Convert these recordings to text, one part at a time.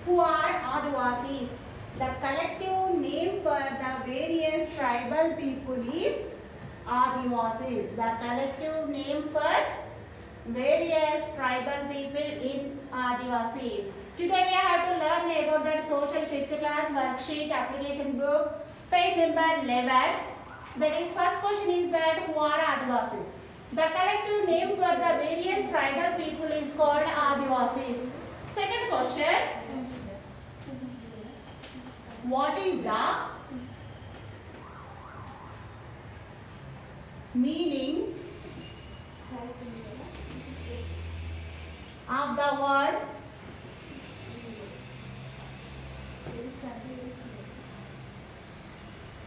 Who are Adivasis? The collective name for the various tribal people is Adivasis. The collective name for various tribal people in Adivasi. Today we have to learn about that social 5th class worksheet application book, page number 11. That is, first question is that who are Adivasis? The collective name for the various tribal people is called Adivasis. Second question. What is the meaning of the word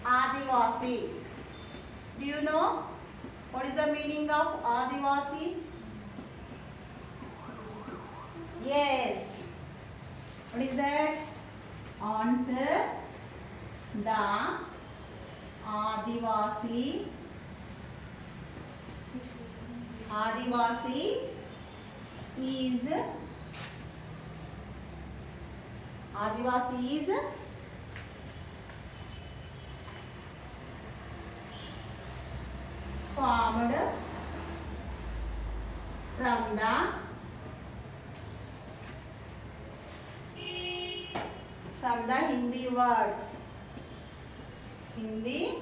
Adivasi? Do you know what is the meaning of Adivasi? Yes. What is that? Answer. The Adivasi is formed from the Hindi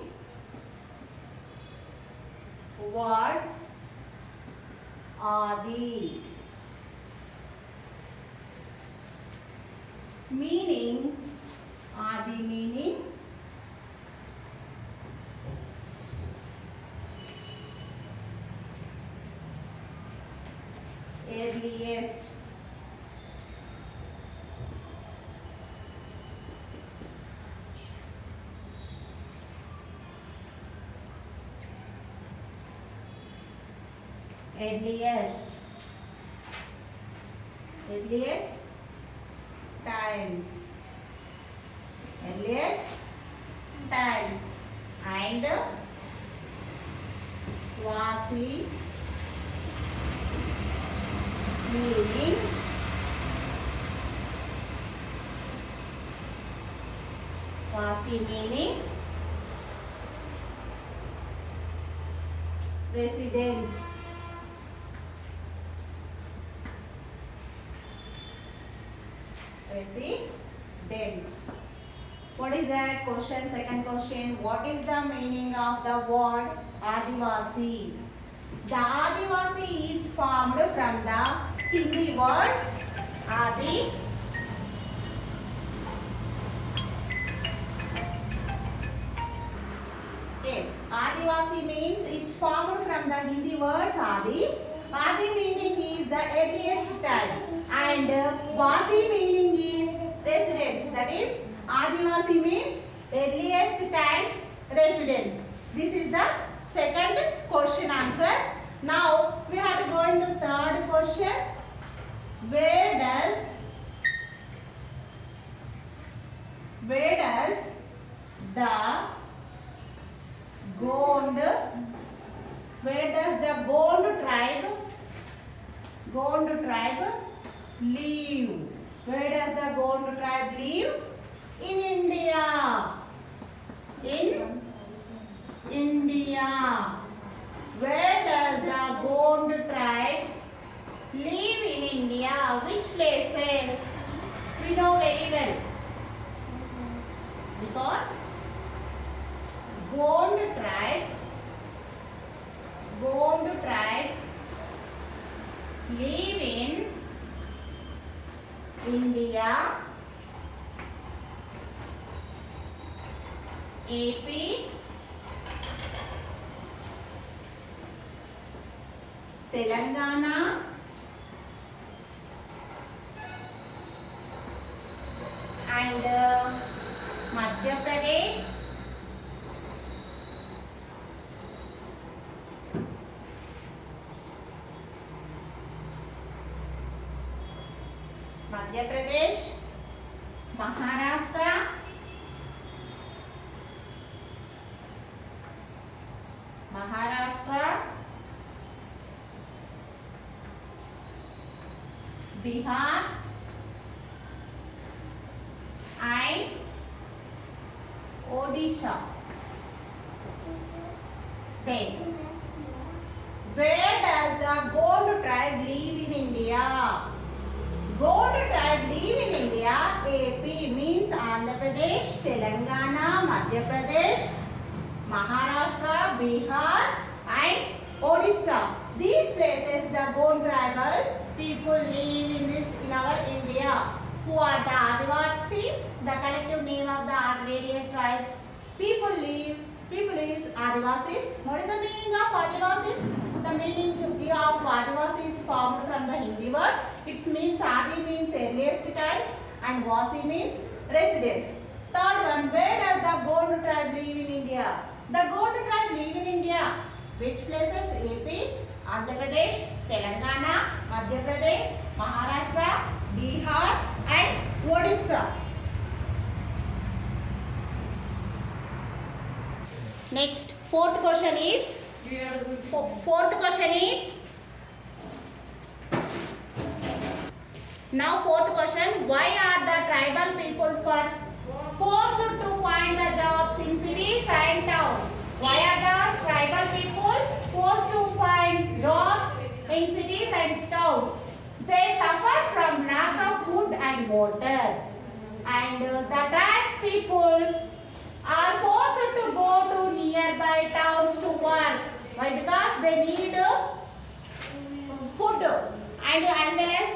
words. Adi. Meaning, Adi meaning earliest. Earliest times. And Vasi meaning residents. What is that question? Second question. What is the meaning of the word Adivasi? The Adivasi is formed from the Hindi words Adi. Yes, Adivasi means it's formed from the Hindi words Adi. Adi meaning is the earliest time, and Vasi meaning is residents. That is, Adivasi means earliest times residents. This is the second question answers. Now we have to go into third question. Where does the Gond tribe live? Where does the Gond tribe live? In India. In India. Where does the Gond tribe live in India? Which places? We know very well. Because Gond tribe live in India, AP, Telangana, and Madhya Pradesh, Madhya Pradesh, Maharashtra, Bihar and Odisha. Next, where does the Gond tribe live in India? Gond tribe live in India. AP means Andhra Pradesh, Telangana, Madhya Pradesh, Maharashtra, Bihar and Odisha. These places the Gond tribal people live in our India. Who are the Adivasis? The collective name of the various tribes. People is Adivasis. What is the meaning of Adivasis? The meaning of Adivasi is formed from the Hindi word. It means Adi means earliest times and Vasi means residents. Third one, where does the Gond tribe live in India? The Gond tribe live in India. Which places? AP, Andhra Pradesh, Telangana, Madhya Pradesh, Maharashtra, Bihar and Odisha. Next, fourth question is now fourth question, why are the tribal people forced to find the jobs in cities and towns? Why are the tribal people forced to find jobs in cities and towns? They suffer from lack of food and water, and the tribes people are forced to go to nearby towns to work. Why? Because they need food and as well as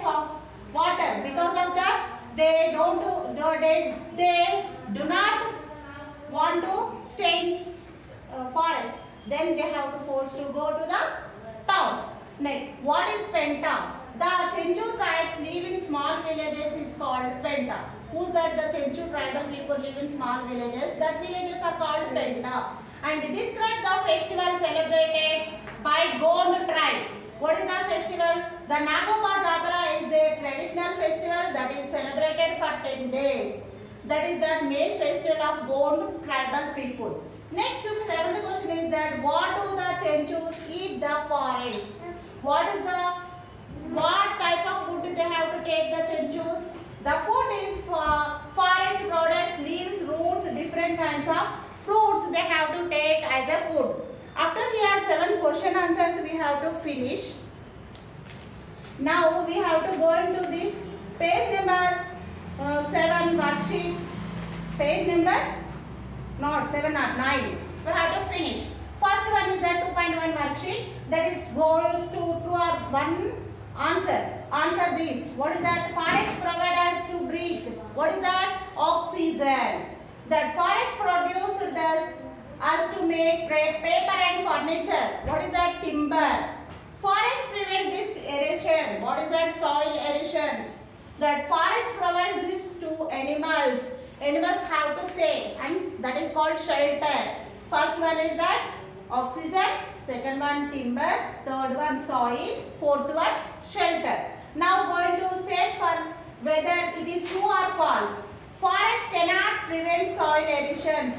water. Because of that, they do not want to stay in forest. Then they have to force to go to the towns. Next, what is Penta? The Chenchu tribes live in small villages is called Penta. Who's that? The Chenchu tribal people live in small villages. That villages are called Penta. And describe the festival celebrated by Gond tribes. What is the festival? The Nagopa Jatara is their traditional festival that is celebrated for 10 days. That is the main festival of Gond tribal people. Next, seventh question is that what do the Chenchus eat the forest? What type of food they have to take the Chenchus? The food is forest products, leaves, roots, different kinds of fruits they have to take as a food. After we have 7 question answers, we have to finish. Now we have to go into this page number 7 worksheet. Page number not 7 not 9. We have to finish. First one is the 2.1 worksheet, that is goes to true or 1 answer. Answer this. What is that? Forest provide us to breathe. What is that? Oxygen. That forest produced us to make paper and furniture. What is that? Timber. Forest prevent this erosion. What is that? Soil erosions. That forest provides this to animals. Animals have to stay and that is called shelter. First one is that oxygen, second one timber, third one soil, fourth one shelter. Now going to state for whether it is true or false. Forest cannot prevent soil erosions.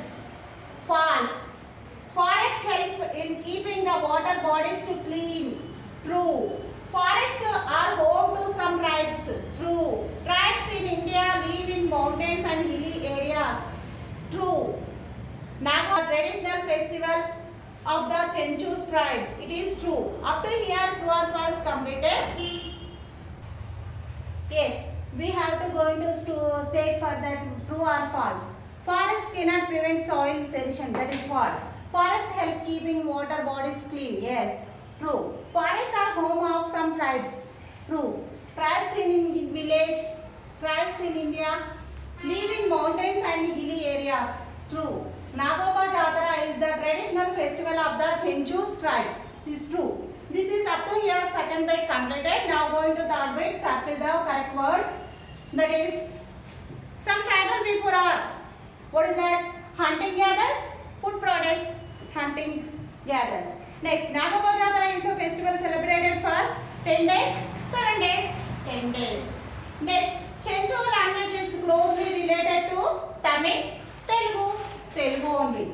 False. Forest help in keeping the water bodies to clean. True. Forests are home to some tribes. True. Tribes in India live in mountains and hilly areas. True. Naga traditional festival of the Chenchus tribe. It is true. Up to here, true or false completed. Yes, we have to go into state for that true or false. Forest cannot prevent soil erosion. That is false. Forest help keeping water bodies clean. Yes, true. Forests are home of some tribes. True. Tribes in village, tribes in India live in mountains and hilly areas. True. Nagopa Jatara is the traditional festival of the Chenchus tribe. This is true. This is up to here second bit completed. Now going to third bit, circle the correct words. That is, some tribal people are, what is that? Hunting gatherers, food products, hunting gatherers. Next, Nagopa Jatara is a festival celebrated for 10 days, 7 days, 10 days. Next, Chencho language is closely related to Tamil, Telugu only.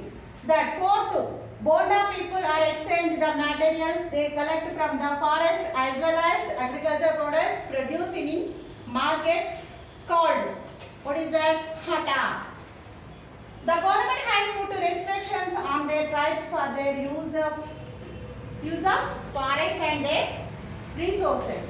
That fourth, Bonda people are exchange the materials they collect from the forest as well as agriculture products produced in market called, what is that? Hata. The government has put restrictions on their tribes for their use of forest and their resources.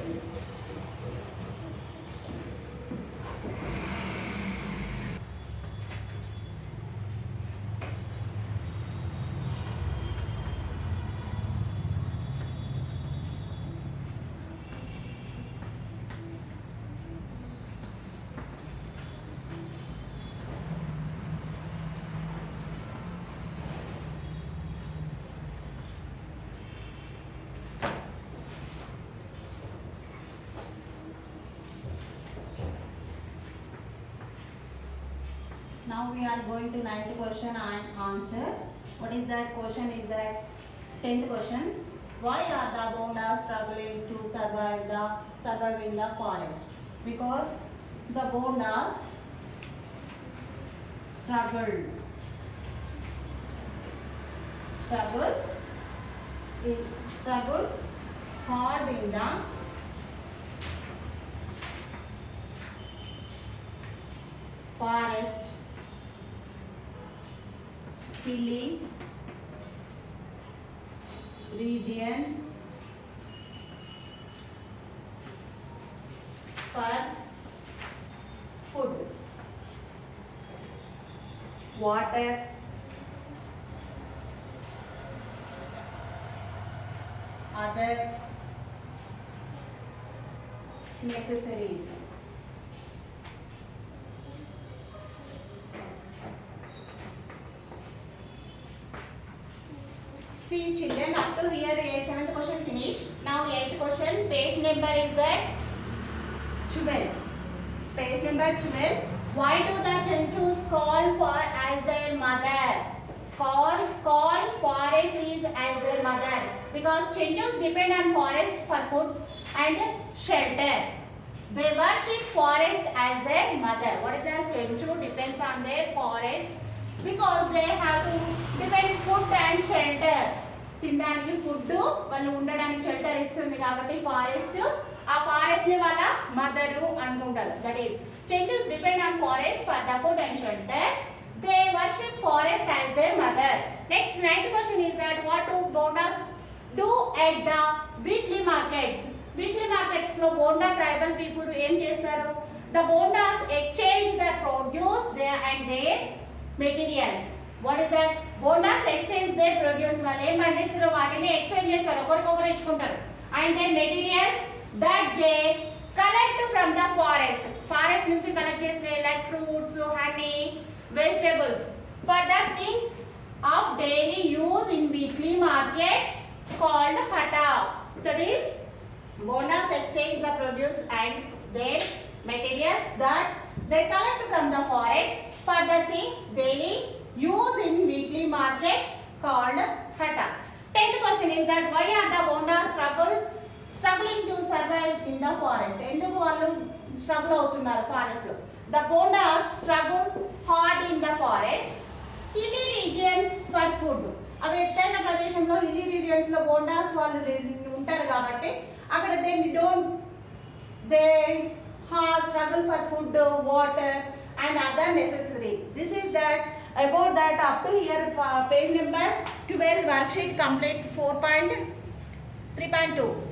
Now we are going to 9th question and answer. What is that question? Is that 10th question. Why are the Bondas struggling to survive in the forest? Because the Bondas struggle hard in the forest, hilly region for food, water, other necessaries. See children, up to here 7th question finished. Now 8th question, page number is that 12. Page number 12. Why do the Chenchus call for as their mother? Call forest is as their mother because Chenchus depend on forest for food and shelter. They worship forest as their mother. What is that? Chenchu depends on their forest because they have to depend food and shelter. తినడానికి food, వాళ్ళు ఉండడానికి shelter ఇస్తుంది కాబట్టి forest, ఆ forest ని వాళ్ళ mother అనుకుంటారు. That is Chenchus depend on forest for the food and shelter. They worship forest as their mother. Next 9th question is that what do Bondas do at the weekly markets? Weekly markets లో Bonda tribal people ఏం చేస్తారు? The Bondas exchange the produce and their materials. What is that? Bondas exchange their produce. వాళ్ళు ఏం పండిస్తారో వాటిని exchange చేస్తారు, ఒకరికొకరు ఇచ్చుకుంటారు. And their materials that they collect from the forest. Forest నుంచి కలెక్ట్ చేసే like fruits, honey, vegetables for the things of daily use in weekly markets called hata. That is, Bondas exchange the produce and their materials that they collect from the forest for the things daily use in weekly markets called hata. 10th question is that why are the Bondas struggling to survive in the forest? ఎందుకు వాళ్ళు struggle అవుతున్నారు forest లో? The Bondas struggle hard in the forest, hilly regions for food. అవి ఎత్తైన ప్రదేశంలో hilly regions లో బోండాస్ వాళ్ళు ఉంటారు కాబట్టి అక్కడ they hard struggle for food, water and other necessary. This is that about that up to here page number 12 worksheet complete 4.3.2.